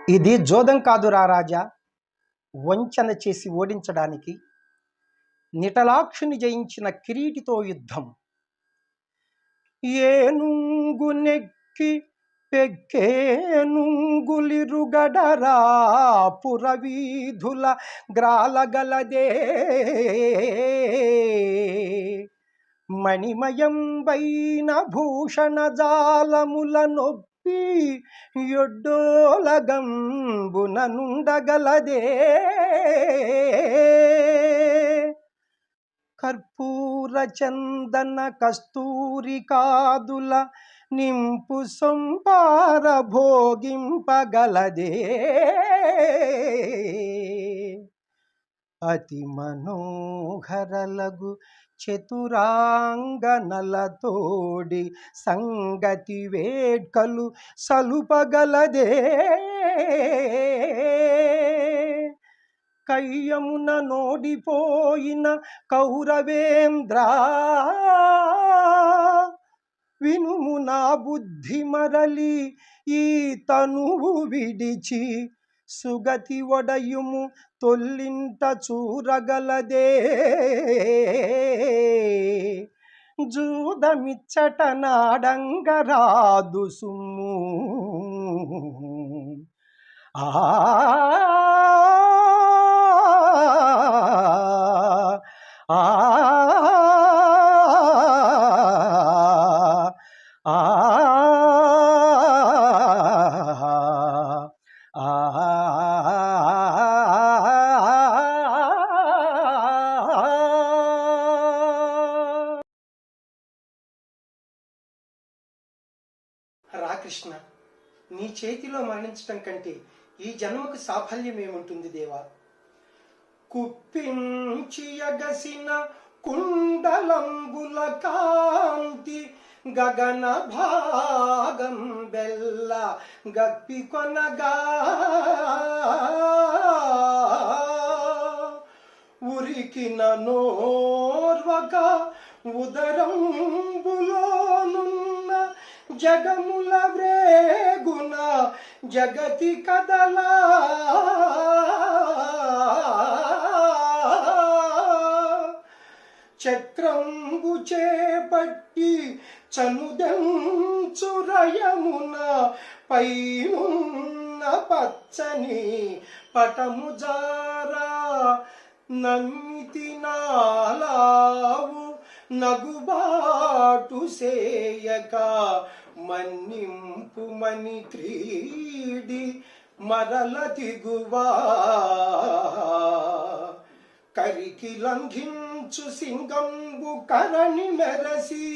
ఇది జోదం కాదురా రాజా, వంచన చేసి ఓడించడానికి. నిటలాక్షుని జయించిన కిరీటితో యుద్ధం. ఏనుంగు నెక్కి పెక్కేనుంగులిరుగడరా పురవీధుల గ్రాలగలదే. మణిమయంబైన భూషణ జాలముల నొప్పి యొడ్డోలగంబున నుండగలదే. కర్పూర చందన కస్తూరి కాదుల నింపు సొంపార భోగింపగలదే. అతి మనోహరలగు చతురాంగనలతోడి సంగతి వేట్కలు సలుపగలదే. కయ్యమున నోడిపోయిన కౌరవేంద్ర వినుము నా బుద్ధి మరలి ఈ తనువు విడిచి సుగతి వడయుము తొల్లింట చూరగలదే. జూదమిచ్చట నాడంగరాదు సుమ్ము. ఆ రాకృష్ణ, నీ చేతిలో మరణించటం కంటే ఈ జన్మకు సాఫల్యమేముంటుంది దేవా. కుప్పించి ఎగసిన కుండలంబుల కాంతి గగన భాగం బెల్ల గప్పి కొనగా ఉరికిన నోర్వక ఉదరంబులోనున్న జగముల వ్రేగున జగతి కదలా. చక్రంబు చేపట్టి చనుదెంచురయమున పైనున్న పచ్చని పటము జారా నమ్మితి నాలావు నగుబాటు సేయక మన్నింపు మని క్రీడి మరల దిగువా. కరికి లంఘించు సింగంబు కరణి మెరసి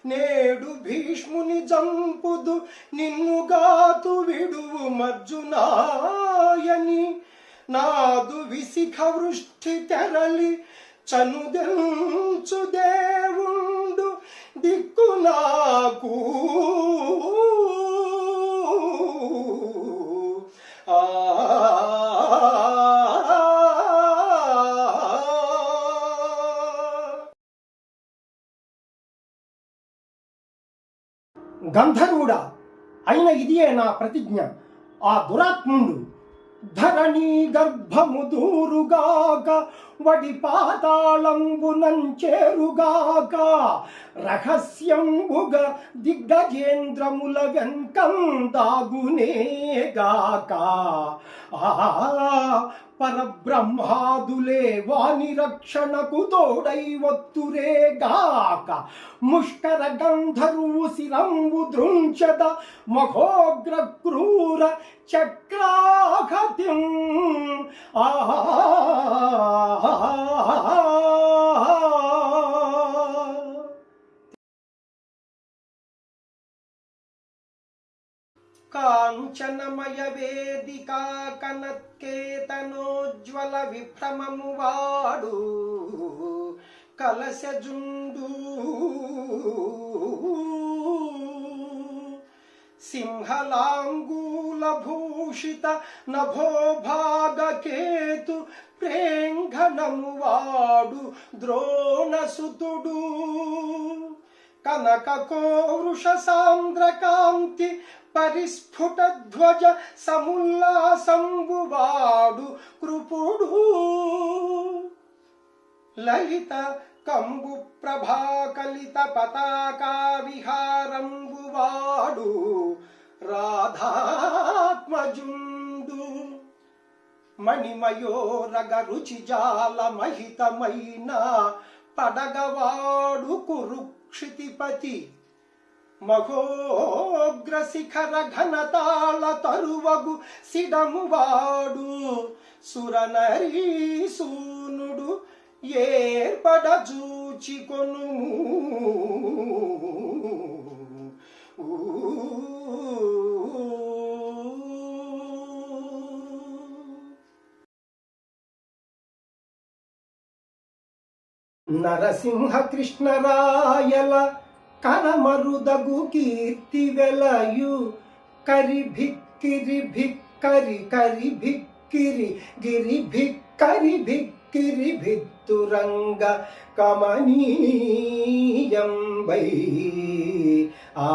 నేడు భీష్ముని జంపుదు నిన్నుగాతు విడువు మర్జునాయని నాదు విసిఖ వృష్టి తెరలి చనుదెంచు దేవుండు దిక్కు నాకు. గంధర్వుడా అయిన ఇదియే నా ప్రతిజ్ఞ. ఆ దురాత్ముండు ధరణి గర్భము దూరుగాక వడి పాతాళంబునంచేరుగాక రహస్యంబుగ దిగ్గజేంద్రముల వెంకందాగునేగాక. పరబ్రహ్మాదులే వాని రక్షణకు తోడై వత్తురేగాక. ముష్కర గంధర్వు శిరంబు దృంచద మహోగ్ర క్రూర చక్రాఘతిం. కాంచనమయ వేదికా కనత్కేతనోజ్వల విభ్రమము వాడు కలశజుండు. సింహలాంగూల భూషిత నభోభాగకేతు ప్రేంఘనము వాడు ద్రోణసుతుడు. కనక కోవృష సాంద్ర కాంతి పరిస్ఫుట ధ్వజ సముల్లాసంబువాడు కృపుడు లలిత కంబు ప్రభాకలిత పతాకా విహారంబువాడు రాధాత్మజుండు మణిమయోరగ రుచిజాల మహితమైన పడగవాడు కురుక్షితిపతి మహోగ్ర శిఖర ఘనతాళ తరువగు సిడమువాడు సురనరీసూనుడు ఏర్పడజూచి కొనుము నరసింహ కృష్ణరాయల కరమరుదగు కీర్తి వెలయు కరి భిక్కిరి భిక్కరి కరి భిక్కిరి గిరి భిక్కరి భిక్కిరి భిత్తురంగ కమనీయం వై ఆ